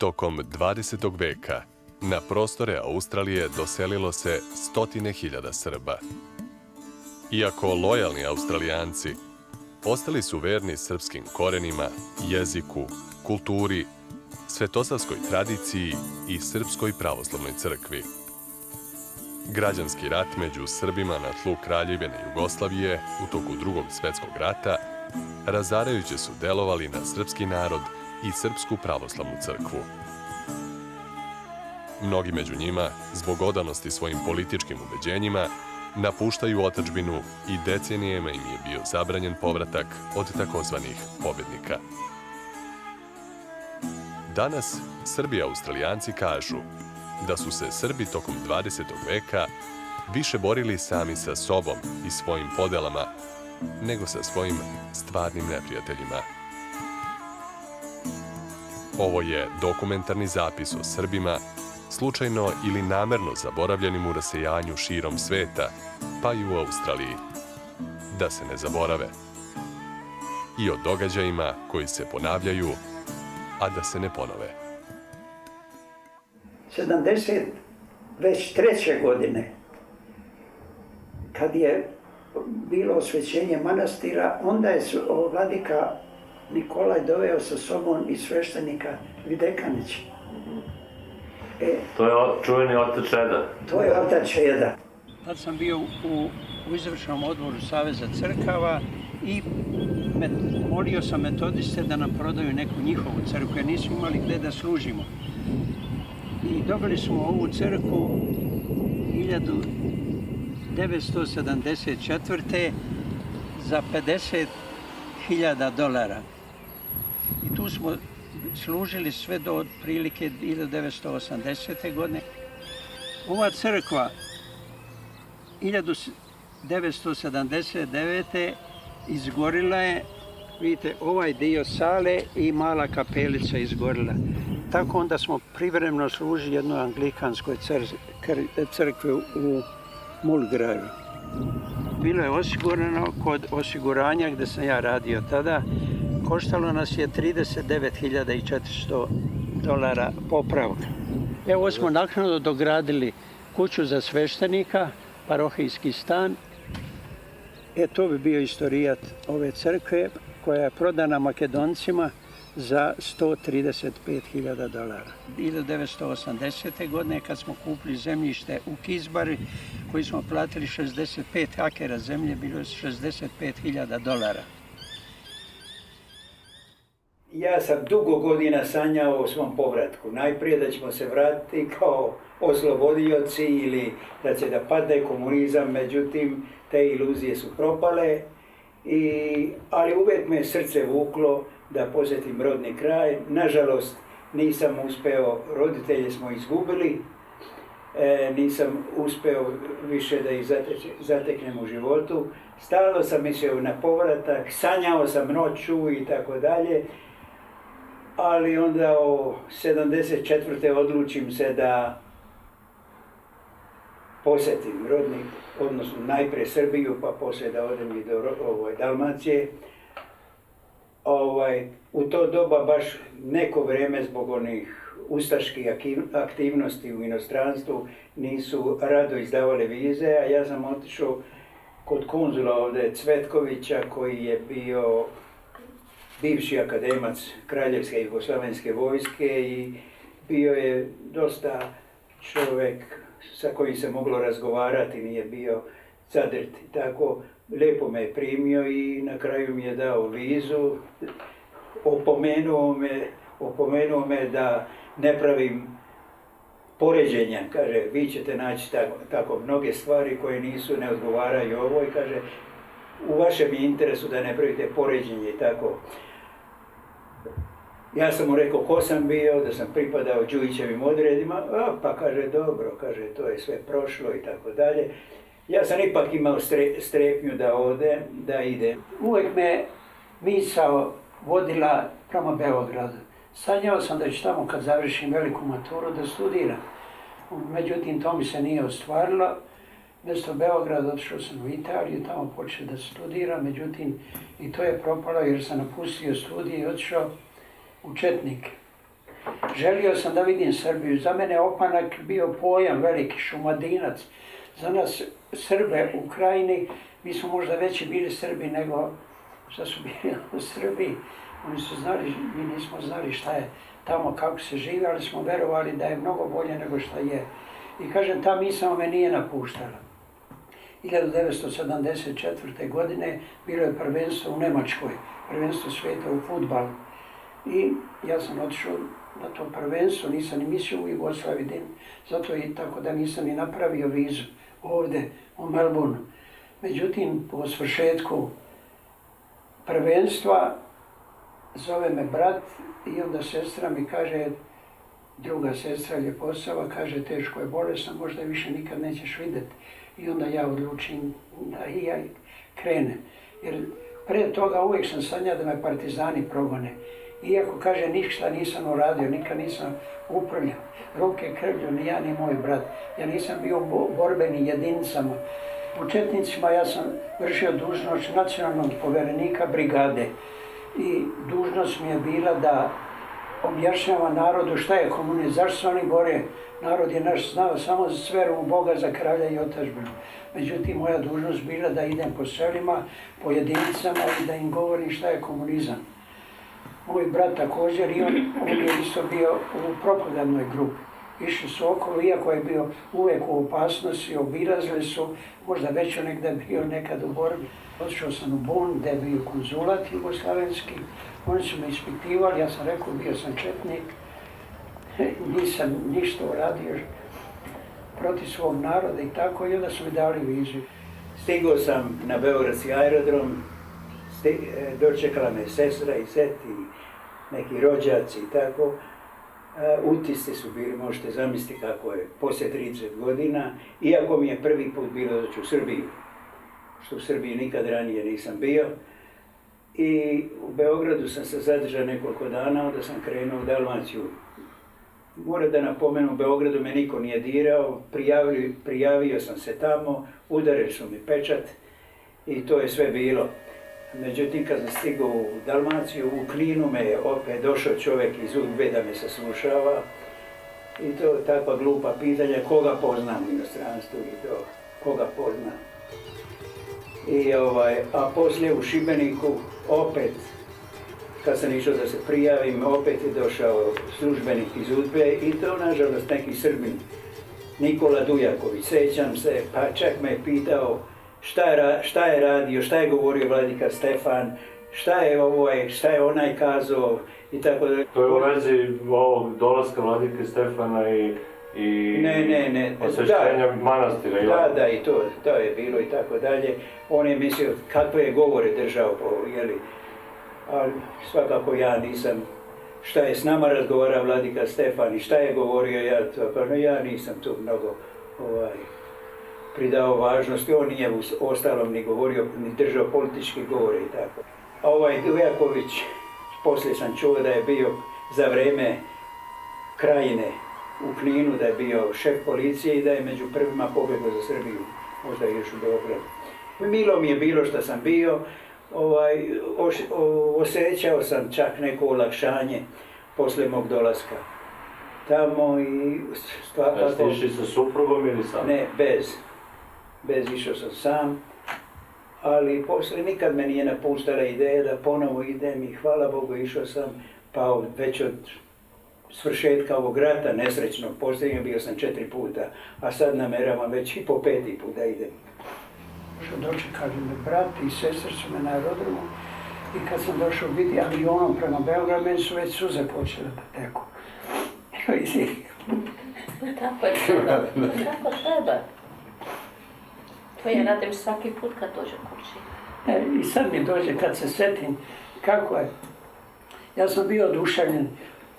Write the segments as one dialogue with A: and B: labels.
A: Tokom 20. veka na prostore Australije doselilo se stotine hiljada Srba. Iako lojalni Australijanci, ostali su verni srpskim korenima, jeziku, kulturi, svetosavskoj tradiciji i Srpskoj pravoslavnoj crkvi. Građanski rat među Srbima na tlu Kraljevine Jugoslavije u toku Drugog svjetskog rata razarajuće su delovali na srpski narod i Srpsku pravoslavnu crkvu. Mnogi među njima, zbog odanosti svojim političkim ubeđenjima, napuštaju otadžbinu i decenijama im je bio zabranjen povratak od takozvanih pobjednika. Danas Srbi i Australijanci kažu da su se Srbi tokom 20. veka više borili sami sa sobom i svojim podelama nego sa svojim stvarnim neprijateljima. Ovo je dokumentarni zapis o Srbima, slučajno ili namerno zaboravljenim u rasejanju širom sveta, pa i u Australiji. Da se ne zaborave. I o događajima koji se ponavljaju, a da se ne ponove.
B: 73. godine, kad je bilo osvećenje manastira, onda je vladika Nikolaj doveo sa sobom i sveštenika Videkanića.
C: To je čuveni otac Čeda.
B: To je otac Čeda.
D: Tad sam bio u izvršnom odboru Saveza crkava i molio sam metodiste da nam prodaju neku njihovu crkvu, jer nisu imali gde da služimo. I dobili smo ovu crkvu 1974. za $50.000. I tu smo služili sve do otprilike 1980. godine. Ova crkva 1979. izgorila je, vidite, ovaj dio sale i mala kapelica izgorila. Tako onda smo privremeno služili jednoj anglikanskoj crkvi u Mulgraju. Bilo je osigurano kod osiguranja gde sam ja radio tada. Koštalo nas je $39.400 popravka. Evo smo naknadno dogradili kuću za sveštenika, parohijski stan. To bi bio istorijat ove crkve koja je prodana Makedoncima za $135.000. 1980. godine kad smo kupili zemljište u Kizbari, koji smo platili 65 akera zemlje, bilo je $65.000.
B: Ja sam dugo godina sanjao o svom povratku. Najprije da ćemo se vratiti kao oslobodioci ili da će da padne komunizam, međutim te iluzije su propale. Ali uvijek me srce vuklo da posjetim rodni kraj. Nažalost nisam uspeo, roditelje smo izgubili, nisam uspeo više da ih zateknem u životu. Stalno sam mislio na povratak, sanjao sam noću i tako dalje. Ali onda o 74. odlučim se da posjetim rodni, odnosno najprije Srbiju, pa poslije da odem i do Dalmacije. U to doba baš neko vrijeme zbog onih ustaških aktivnosti u inostranstvu nisu rado izdavali vize, a ja sam otišao kod konzula ovdje Cvetkovića, koji je bio bivši akademac Kraljevske jugoslavenske vojske i bio je dosta čovjek sa kojim se moglo razgovarati, nije bio cadrt i tako. Lijepo me je primio i na kraju mi je dao vizu, opomenuo me da ne pravim poređenja. Kaže, vi ćete naći tako mnoge stvari koje ne odgovaraju ovo i kaže, u vašem je interesu da ne pravite poređenje i tako. Ja sam mu rekao ko sam bio, da sam pripadao Đujićevim odredima, pa kaže dobro, kaže to je sve prošlo i tako dalje. Ja sam ipak imao strepnju da ide. Uvijek me misao vodila prema Beogradu. Sanjao sam da ću tamo kad završim veliku maturu da studiram. Međutim, to mi se nije ostvarilo. Mjesto Beograda otišao sam u Italiju, tamo počeo da studiram, međutim i to je propalo jer sam napustio studije i otišao u Četnik.
D: Želio sam da vidim Srbiju. Za mene opanak bio pojam, veliki šumadinac. Za nas Srbe u Krajini, mi smo možda veći bili Srbi nego što su bili u Srbiji. Oni su znali, mi nismo znali šta je tamo, kako se živi, ali smo verovali da je mnogo bolje nego što je. I kažem, ta misao me nije napuštala. 1974. godine bilo je prvenstvo u Njemačkoj, prvenstvo svijeta u fudbalu. I ja sam otišao na to prvenstvo, nisam ni mislio u Jugoslaviji, zato i tako da nisam ni napravio vizu ovdje u Melbourneu. Međutim, po svršetku prvenstva zove me brat i onda sestra mi kaže, druga sestra Ljeposava, kaže teško je bolesna, možda je više nikad nećeš vidjeti. I onda ja odlučim da i ja krenem. Jer prije toga uvijek sam sanjao da me partizani progone. Iako, kaže, ništa nisam uradio, nikad nisam uprljao ruke krvlju, ni ja, ni moj brat. Ja nisam bio u borbenim jedinicama. U četnicima ja sam vršio dužnost nacionalnog povjerenika brigade. I dužnost mi je bila da objašnjava narodu šta je komunizam, zašto se oni bore. Narod je naš znao samo za veru u Boga, za kralja i otadžbinu. Međutim, moja dužnost bila da idem po selima, po jedinicama i da im govorim šta je komunizam. Moj brat također i on je isto bio u propagandnoj grupi. Išli su okolo, iako je bio uvijek u opasnosti, obilazili su, možda već negdje bio nekad u borbi. Otišao sam u Bonn, gdje je bio konzulat jugoslavenski. Oni su me ispitivali, ja sam rekao, bio sam četnik. Nisam ništa uradio protiv svog naroda i tako, i onda su mi dali vizu.
B: Stigao sam na beogradski aerodrom, dočekala me sestra i zet i neki rođaci i tako. Utisci su bili, možete zamisliti kako je, poslije 30 godina, iako mi je prvi put bilo doći u Srbiju, što u Srbiji nikad ranije nisam bio. I u Beogradu sam se zadržao nekoliko dana, onda sam krenuo u Dalmaciju. Moram da napomenu, u Beogradu me niko nije dirao, prijavio sam se tamo, udarili su mi pečat i to je sve bilo. Međutim, kad sam stigao u Dalmaciju, u Kninu me je opet došao čovjek iz UDBE da me saslušava. I to takva glupa pitanja, koga poznam u inostranstvu i to, koga poznam. A poslije u Šibeniku opet, kad sam išao da se prijavim, opet je došao službenik iz UDBE i to nažalost neki Srbin, Nikola Dujaković, sećam se, pa čak me je pitao šta je radio, šta je govorio vladika Stefan, šta je onaj kazao i tako da.
C: To je u vezi ovog dolaska vladike Stefana i osveštenja manastira.
B: Da, i to je bilo i tako dalje. On je mislio kakve je govore držao, ali svakako ja nisam, šta je s nama razgovarao vladika Stefan i šta je govorio, ja nisam tu mnogo pridao važnosti, on nije ostalom ni govorio, ni držao politički govore i tako. A ovaj Dujaković, poslije sam čuo da je bio za vrijeme Krajine u Kninu, da je bio šef policije i da je među prvima pobjegao za Srbiju, možda još u Beogradu. Milo mi je bilo što sam bio, osjećao sam čak neko olakšanje poslije mog dolaska tamo i
C: stvarno. Ste išli sa suprugom ili sam?
B: Ne, bez išao sam sam, ali poslije nikad me nije napuštala ideja da ponovo idem i hvala Bogu išao sam, pa već od svršetka ovog rata nesrećnog posljednjeg bio sam 4 puta, a sad nameravam već i po 5. put da idem.
D: Dočekali me brat i sestra su me na aerodromu i kad sam došao biti avionom prema Beogradu, meni su već suze počele da teku.
E: Tako je treba, tako treba. To ja radim svaki put kad dođem kući.
D: I sad mi dođe kad se setim kako je. Ja sam bio oduševljen.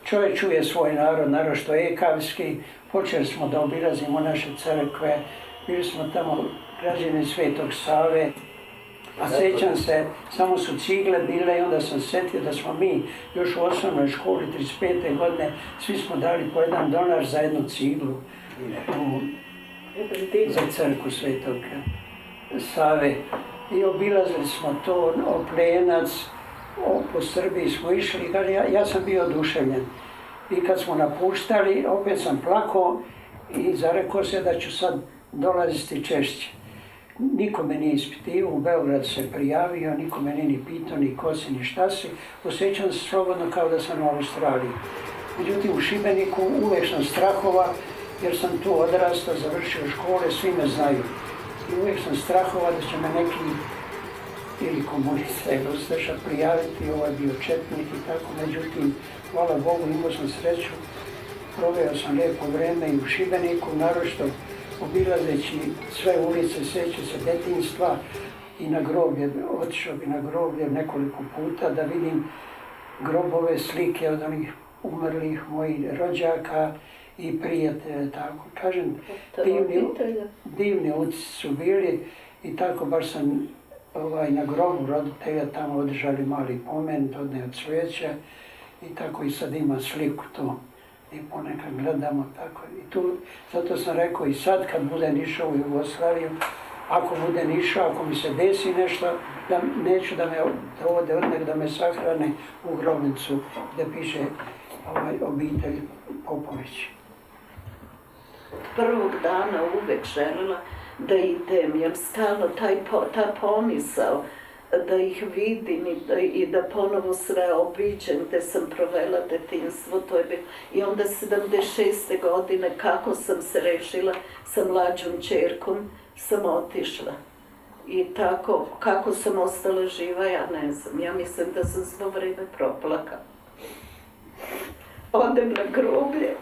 D: Čovjek čuje svoj narod što je ekavski. Počeli smo da obilazimo naše crkve. Bili smo tamo građani Svetog Save. A sećam se, samo su cigle bile i onda sam setio da smo mi još u osnovnoj školi 35. godine svi smo dali po jedan dolar za jednu ciglu za crkvu Svetog Save. I obilazili smo to, Oplenac, po Srbiji smo išli i ja sam bio oduševljen. I kad smo napuštali, opet sam plakao i zarekao se da ću sad dolaziti češće. Niko me nije ispitivao, u Beograd se prijavio, niko me nije ni pitao, ni ko si, ni šta si. Osjećam se slobodno kao da sam u Australiji. Međutim, u Šibeniku uvijek sam strahova, jer sam tu odrastao, završio škole, svi me znaju. I uvijek sam strahova da će me neki ili komunista ili ustaša prijaviti, ovaj bio četnik i tako. Međutim, hvala Bogu, imao sam sreću, proveo sam lijepo vreme i u Šibeniku, naročito obilazeći sve ulice, sećam se detinjstva i na groblje, otišao bi na groblje nekoliko puta da vidim grobove, slike od onih umrlih mojih rođaka i prijatelja, tako. Kažem, divni utisci su bili i tako baš sam na grobu roditelja tamo održali mali pomen, dodne od cvijeća i tako i sad ima sliku to. I ponekad gledamo tako. I tu, zato sam rekao i sad kad budem išao u Jugoslaviju, ako budem išao, ako mi se desi nešto, da neću da me dovode odnek da me sahrane u grobnicu gdje piše obitelj Popović.
E: Prvog dana uvek željela da idem, jer stalno ta pomisao da ih vidim i da ponovo sve obiđem gde sam provela detinjstvo, to je bilo. I onda 76. godine kako sam se rešila sa mlađom ćerkom, sam otišla. I tako, kako sam ostala živa, ja ne znam. Ja mislim da sam svo vreme proplakala. Odem na groblje,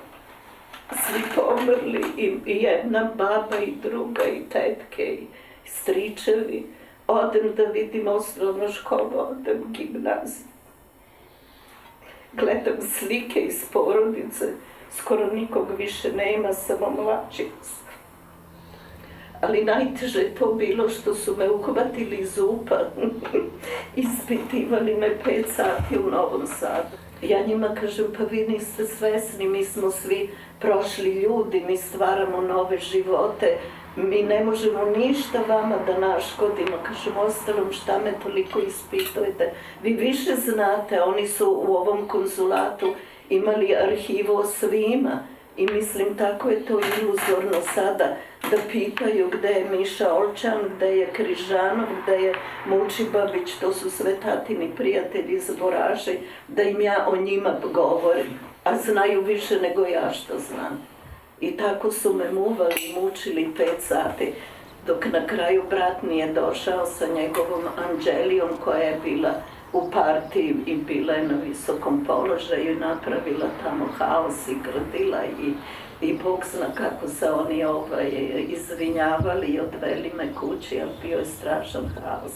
E: svi pomrli, i jedna baba i druga i tetke i stričevi. Odem da vidim osnovnu školu, odem u gimnaziju. Gledam slike iz porodice, skoro nikog više nema, samo mlađi. Ali najteže je to bilo što su me uhvatili iz UPA, ispitivali me 5 sati u Novom Sadu. Ja njima kažem, pa vi niste svesni, mi smo svi prošli ljudi, mi stvaramo nove živote, mi ne možemo ništa vama da naškodimo. Kažem, ostalom, šta me toliko ispitujete? Vi više znate, oni su u ovom konzulatu imali arhivu o svima i mislim, tako je to iluzorno sada da pitaju gde je Miša Olčan, gde je Križanov, gde je Mučibabić, to su sve tatini prijatelji iz Boraži, da im ja o njima govorim, a znaju više nego ja što znam. I tako su me muvali i mučili 5 sati, dok na kraju brat nije došao sa njegovom Anđelijom koja je bila u partiji i bila je na visokom položaju i napravila tamo haos i grdila i Bog zna kako se oni izvinjavali i odveli me kući, ali bio je strašan haos.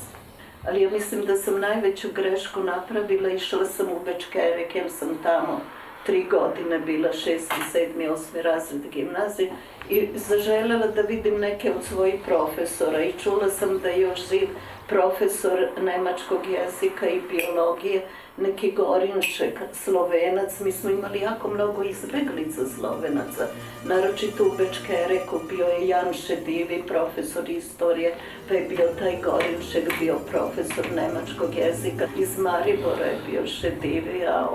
E: Ali ja mislim da sam najveću grešku napravila, išla sam u Bečkerek jer sam tamo 3 godine bila, 6., 7., 8. razred gimnazije i zaželjela da vidim neke od svojih profesora i čula sam da je još živ profesor nemačkog jezika i biologije, neki Gorinšek, Slovenac. Mi smo imali jako mnogo izbeglica Slovenaca, naročito u Bečkereku. Bio je Jan Šedivi, profesor istorije, pa je bio taj Gorinšek, bio profesor nemačkog jezika. Iz Maribora je bio Šedivi, a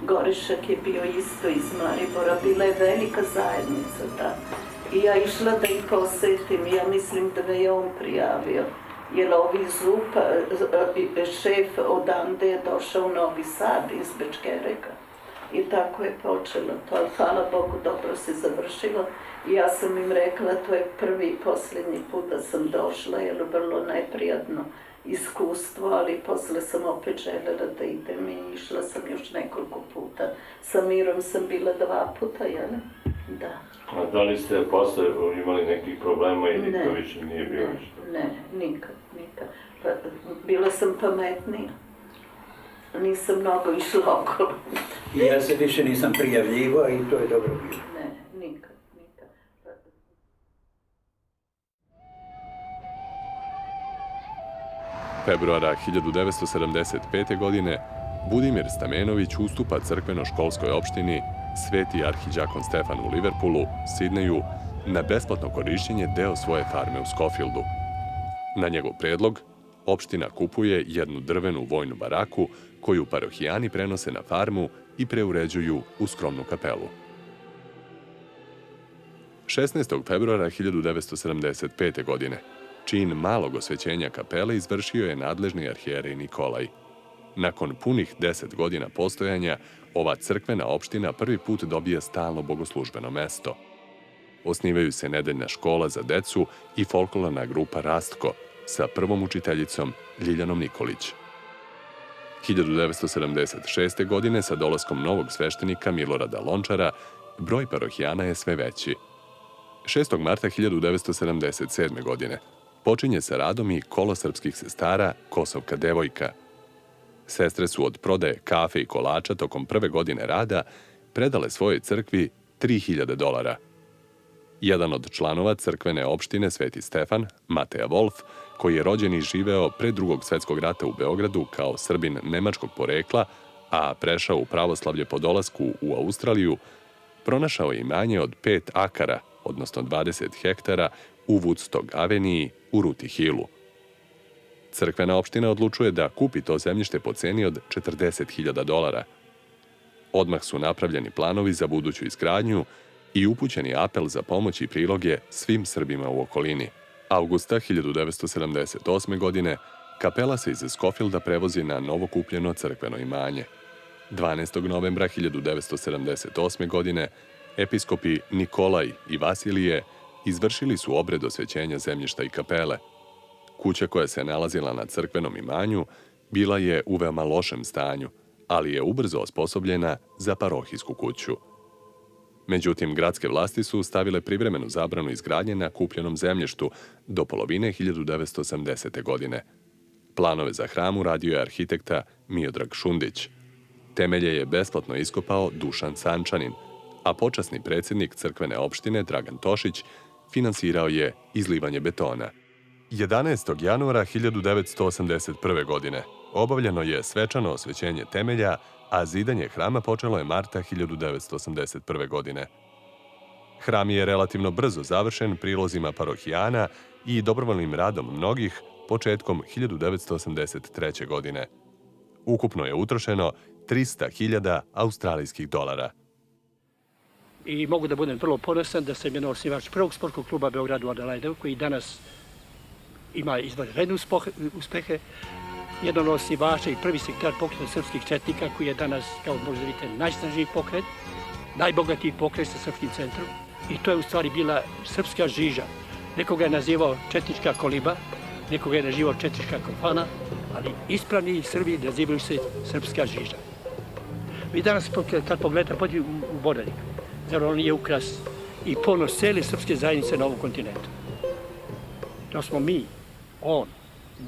E: Gorišek je bio isto iz Maribora. Bila je velika zajednica, da. I ja išla da ih posetim, ja mislim da me je on prijavio. Jer ovi ZUP, šef odande je došao u Novi Sad iz Bečkereka. I tako je počelo to. Hvala Bogu, dobro se završilo. I ja sam im rekla, to je prvi i posljednji put da sam došla, jer je vrlo neprijatno iskustvo, ali posle sam opet željela da idem i išla sam još nekoliko puta. Sa Mirom sam bila 2 puta, jel? Da.
C: A da li ste posle imali nekih problema i niko više nije bio ništa?
E: Ne, nikad. Pa, bila sam pametnija. Nisam mnogo išla okolo.
B: I ja se više nisam prijavljivao i to je dobro bilo.
E: Ne, nikad.
A: Februara 1975. godine Budimir Stamenović ustupa crkveno-školskoj opštini Sveti arhidžakon Stefan u Liverpoolu, Sidneju, na besplatno korišćenje deo svoje farme u Schofieldu. Na njegov predlog, opština kupuje jednu drvenu vojnu baraku koju parohijani prenose na farmu i preuređuju u skromnu kapelu. 16. februara 1975. godine čin malog osvećenja kapele izvršio je nadležni arhijerej Nikolaj. Nakon punih 10 godina postojanja, ova crkvena opština prvi put dobija stalno bogoslužbeno mesto. Osnivaju se nedeljna škola za decu i folklorna grupa Rastko sa prvom učiteljicom Ljiljanom Nikolić. 1976. godine sa dolaskom novog sveštenika Milorada Lončara broj parohijana je sve veći. 6. marta 1977. godine počinje sa radom i kolo srpskih sestara Kosovka devojka. Sestre su od prodaje kafe i kolača tokom prve godine rada predale svojoj crkvi $3.000. Jedan od članova crkvene opštine Sveti Stefan, Mateja Wolf, koji je rođen i živeo pre Drugog svetskog rata u Beogradu kao Srbin nemačkog porekla, a prešao u pravoslavlje po dolasku u Australiju, pronašao je imanje od 5 akara, odnosno 20 hektara, u Woodstock aveniji u Ruti Hillu. Crkvena opština odlučuje da kupi to zemljište po ceni od $40.000. Odmah su napravljeni planovi za buduću izgradnju i upućeni apel za pomoć i priloge svim Srbima u okolini. Avgusta 1978. godine kapela se iz Schofielda prevozi na novokupljeno crkveno imanje. 12. novembra 1978. godine episkopi Nikolaj i Vasilije izvršili su obred osvećenja zemljišta i kapele. Kuća koja se nalazila na crkvenom imanju bila je u veoma lošem stanju, ali je ubrzo osposobljena za parohijsku kuću. Međutim, gradske vlasti su stavile privremenu zabranu izgradnje na kupljenom zemljištu do polovine 1980. godine. Planove za hram uradio je arhitekta Miodrag Šundić. Temelje je besplatno iskopao Dušan Sančanin, a počasni predsjednik crkvene opštine Dragan Tošić finansirao je izlivanje betona. 11. januara 1981. godine obavljeno je svečano osvećenje temelja, a zidanje hrama počelo je marta 1981. godine. Hram je relativno brzo završen prilozima parohijana i dobrovoljnim radom mnogih početkom 1983. godine. Ukupno je utrošeno $300.000 australijskih dolara.
D: I mogu da budem vrlo ponosan da sam jedan osnivač prvog sportskog kluba Beogradu Adelaide, koji danas ima izvanredne uspehe, jedan od osnivača i prvi sekretar pokreta srpskih četnika, koji je danas, kao možete vidite, najsnažniji pokret, najbogatiji pokret sa srpskim centrom. I to je u stvari bila srpska žiža. Nekoga je nazivao četnička koliba, nekoga je nazivao četnička kofana, ali ispravni Srbi nazivaju se srpska žiža. Vi danas, kad pogledate, poti u Boranik, zar on nije ukras i ponos cele srpske zajednice na ovom kontinentu. To smo mi, on,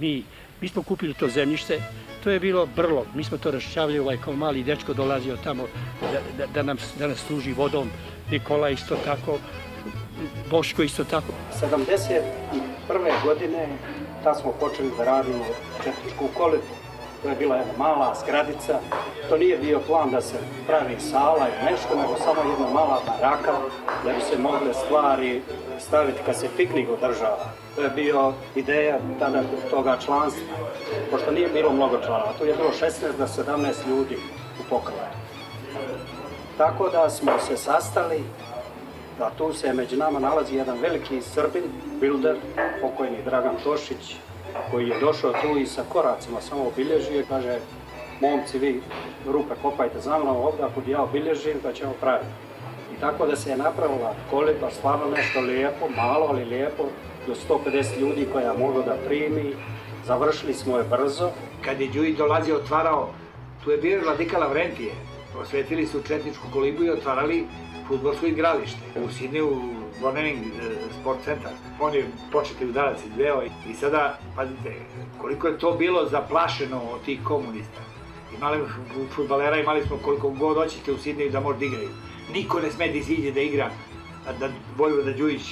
D: mi. Mi smo kupili to zemljište, to je bilo brlo, mi smo to raščavljali, kao mali dečko dolazio tamo da nas služi vodom, Nikola isto tako, Boško isto tako. 1971. godine tad smo počeli da radimo četničku kolibu. To je bila jedna mala zgradica, to nije bio plan da se pravi sala ili nešto, nego samo jedna mala baraka da bi se mogle stvari staviti kad se piknik održava. To je bio ideja tada toga članstva, pošto nije bilo mnogo članova, tu je bilo 16 do 17 ljudi u pokraju. Tako da smo se sastali, da tu se među nama nalazi jedan veliki Srbin, bilder, pokojni Dragan Tošić, koji je došao tu i sa koracima samo obilježio i kaže: momci, vi rupe kopajte za mnom ovdje, ako ja obilježim, da ćemo praviti. I tako da se je napravila koliba, stvarno nešto lijepo, malo, ali lijepo, do 150 ljudi koja mogu da primi. Završili smo je brzo.
F: Kad je Đujić dolazio, otvarao, tu je bio Vladika Lavrentije. Osvetili su četničku kolibu i otvarali fudbalsko igralište. U Sidneju Glenening sport centar. On je početni udarac izveo i sada, pazite, koliko je to bilo zaplašeno od tih komunista. Imali fudbalera, imali smo koliko god hoćete u Sidneju da može da igraju. Niko ne sme da iziđe da igra, da Vojvoda Đujić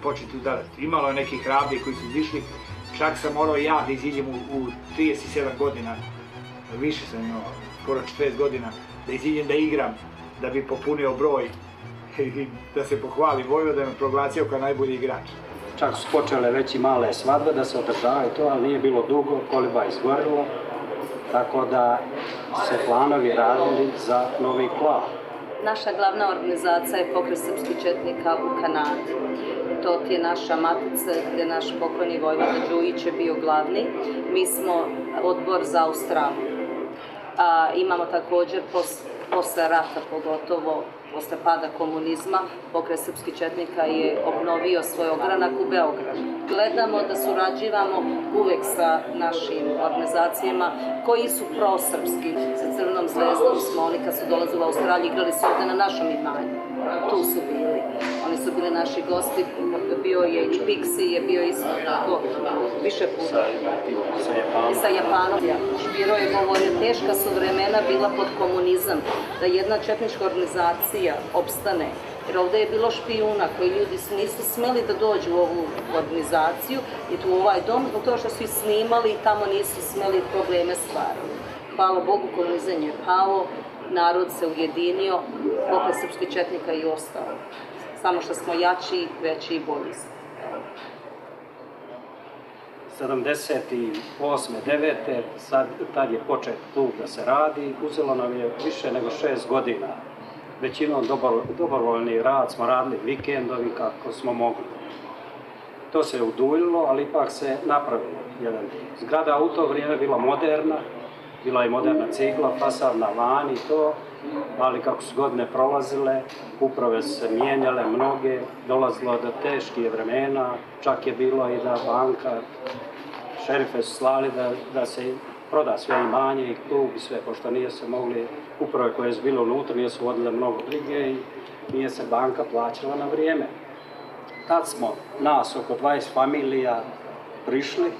F: početni udarac. Imalo je nekih hrabri koji su izišli, čak sam morao ja da iziđem u 37 godina, više sam imao, skoro 40 godina, da iziđem da igram, da bi popunio broj i da se pohvali. Vojvoda me proglasio kao najbolji igrač.
D: Čak su počele već i male svadbe da se održavaju to, ali nije bilo dugo, koliba je izgorila tako da se planovi radili za novi plan.
G: Naša glavna organizacija je Pokret srpskih četnika u Kanadi. To je naša matica gdje naš pokojni vojvoda Đujić je bio glavni. Mi smo odbor za Australiju. Imamo također posle rata, pogotovo posle pada komunizma, Pokret srpskih četnika je obnovio svoj ogranak u Beogradu. Gledamo da surađivamo uvek sa našim organizacijama koji su prosrpski. Sa Crvenom zvezdom smo, oni kad su dolazili u Australiju, igrali su ovde na našom imanju. Tu su bili. Oni su bili naši gosti, bio je i Pixi, je bio isto tako više puta. I sa Japanom. Špiro je govorio, teška su vremena bila pod komunizam, da jedna četnička organizacija opstane. Jer ovdje je bilo špijuna koji ljudi nisu smeli da dođu u ovu organizaciju i tu u ovaj dom, zbog toga što su ih snimali i tamo nisu smeli probleme stvarati. Hvala Bogu, komunizam je pao, narod se ujedinio, Pokret srpskih četnika i ostao. Samo što smo jači, veći i bolji smo.
D: 78. 9. tad je počet klub da se radi, uzelo nam je više nego 6 godina. Većinom dobrovoljni rad, smo radili vikendovi kako smo mogli. To se uduljilo, ali ipak se napravilo jedan dio. Zgrada u to vrijeme bila moderna, bila je moderna cigla, fasadna van i to, ali kako su godine prolazile, uprave su se mijenjale mnoge, dolazilo do teških vremena, čak je bilo i da banka, šerife su slali da se proda sve imanje i klub i sve, pošto nije se mogli, uprave koje su bile unutra, nije su vodile mnogo brige i nije se banka plaćala na vrijeme. Tad smo nas, oko 20 familija, prišli,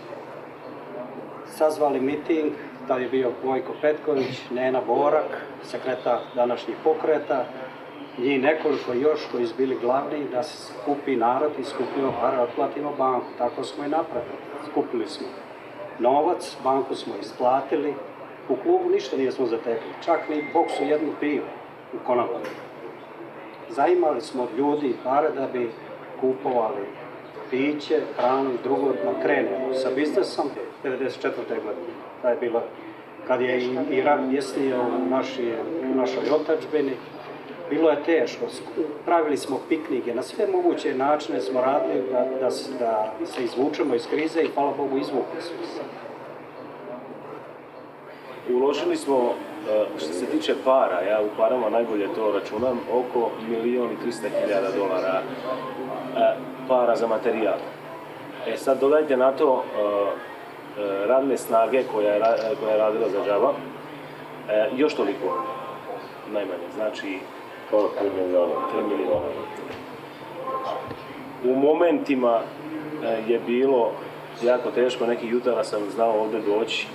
D: sazvali miting, tad je bio Vojko Petković, Nena Borak, sekretar današnjih pokreta, njih nekoliko još koji su bili glavni da se skupi narod i skupimo pare, otplatimo banku. Tako smo i napravili. Skupili smo novac, banku smo isplatili, u klubu ništa nismo zatekli, čak ni boksu jednu pivu u konobaru. Zaimali smo od ljudi pare da bi kupovali piće, hranu i drugo da krenemo sa biznesom 1994. godine. To je bilo kad je i rat bjesnio u našoj otadžbini. Bilo je teško, pravili smo piknike, na sve moguće načine smo radili da se izvučemo iz krize i hvala Bogu izvukli smo se.
H: Uložili smo, što se tiče para, ja u parama najbolje to računam, oko $1.300.000 para za materijal. Sad dodajte na to radne snage koja je radila za džaba, još toliko, najmanje, znači
C: 3 miliona.
H: U momentima je bilo jako teško, nekih jutara sam znao ovdje doći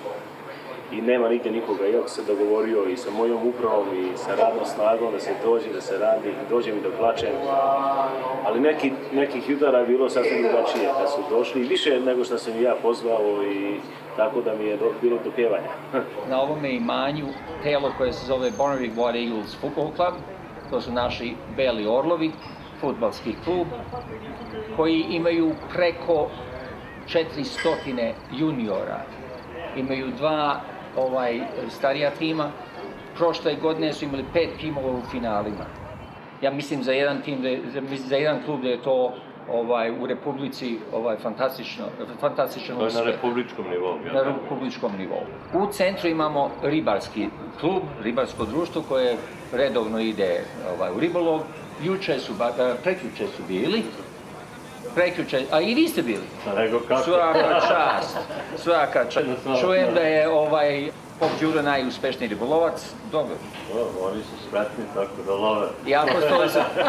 H: i nema nigdje nikoga, iako se dogovorio i sa mojom upravom i sa radnom snagom da se dođe, da se radi, dođem i da plačem. Ali nekih jutara je bilo sasvim drugačije, da su došli više nego što sam i ja pozvao i tako da mi je bilo do pjevanja.
I: Na ovome imanju telo koje se zove Bonavik White Eagles Football Club, to su naši Beli Orlovi, fudbalski klub, koji imaju preko 400 juniora. Imaju dva starija tima. Prošle godine su imali 5 timova u finalima. Ja mislim za jedan klub da je to u Republici fantastičan uspeh.
C: To je na republičkom nivou.
I: Na republičkom nivou. U centru imamo ribarski klub, ribarsko društvo koje redovno ide u ribolov. Prekjuče su bili. A i vi ste bili? Svaka čast. Čujem da je Pop Đuro najuspešniji ribolovac. Dobro.
C: Oni su spretni tako da love.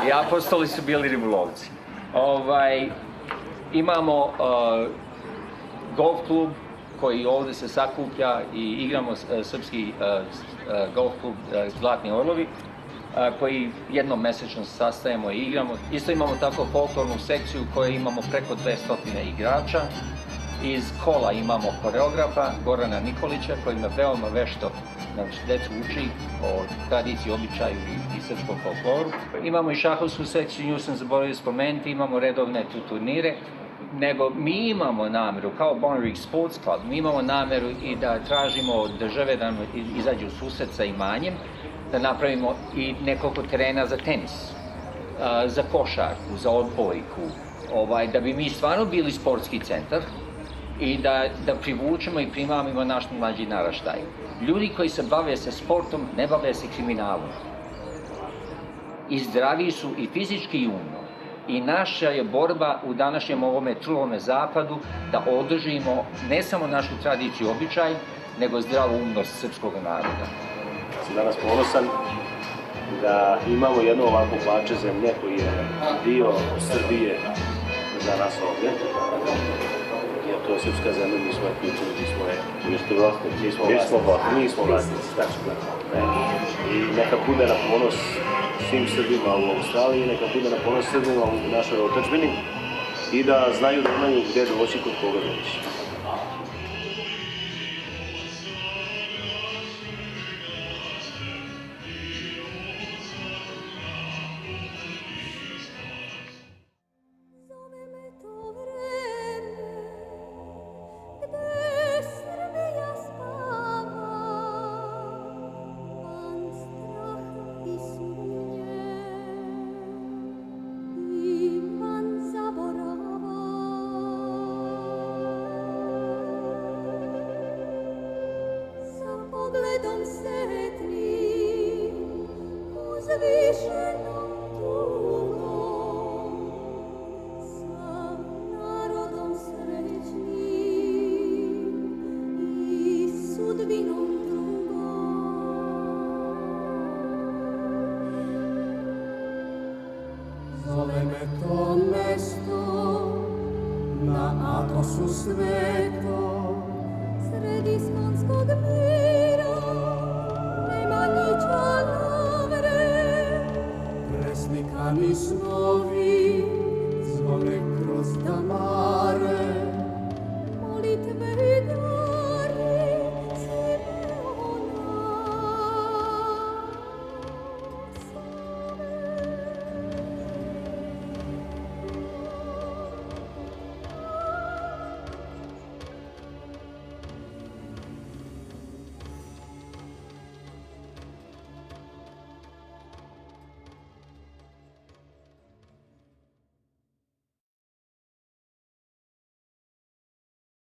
I: I apostoli su bili ribolovci. Imamo golf klub koji ovdje se sakuplja i igramo srpski golf klub Zlatni Orlovi, koji jednom mesečno se sastajemo i igramo. Isto imamo tako folklornu sekciju koju imamo preko 200 igrača. Iz kola imamo koreografa Gorana Nikolića koji ima veoma vešto decu uči o tradiciji, običaju i srpskom folkloru. Imamo i šahovsku sekciju, nju sam zaboravio spomenuti, imamo redovne turnire nego mi imamo nameru, kao Bonneville Sports Club, mi imamo nameru i da tražimo od države da nam izađu u susret sa imanjem, da napravimo i nekoliko terena za tenis, za košarku, za odbojku, da bi mi stvarno bili sportski centar i da privučemo i primamimo naš mlađi naraštaj. Ljudi koji se bave sa sportom ne bave se kriminalom. I zdravi su i fizički i umno. I naša je borba u današnjem ovome trulome zapadu da održimo ne samo našu tradiciju i običaj, nego zdravu umnost srpskog naroda.
H: Sam danas ponosan da imamo jedno ovako plače zemlje koji je dio Srbije za nas ovdje. Jer to je srpska zemlja, mi smo je ključili, mi smo vlasnici, tačno. I neka bude na ponos svim Srbima u Australiji, neka bude na ponos Srbima u našoj otadžbini i da znaju da imaju gdje doći kod koga doći.
J: Zove me to mesto na Atosu sveto, sred iskonskog mira, nema niča navre, preslikani snovi zvone kroz tamare, molitve i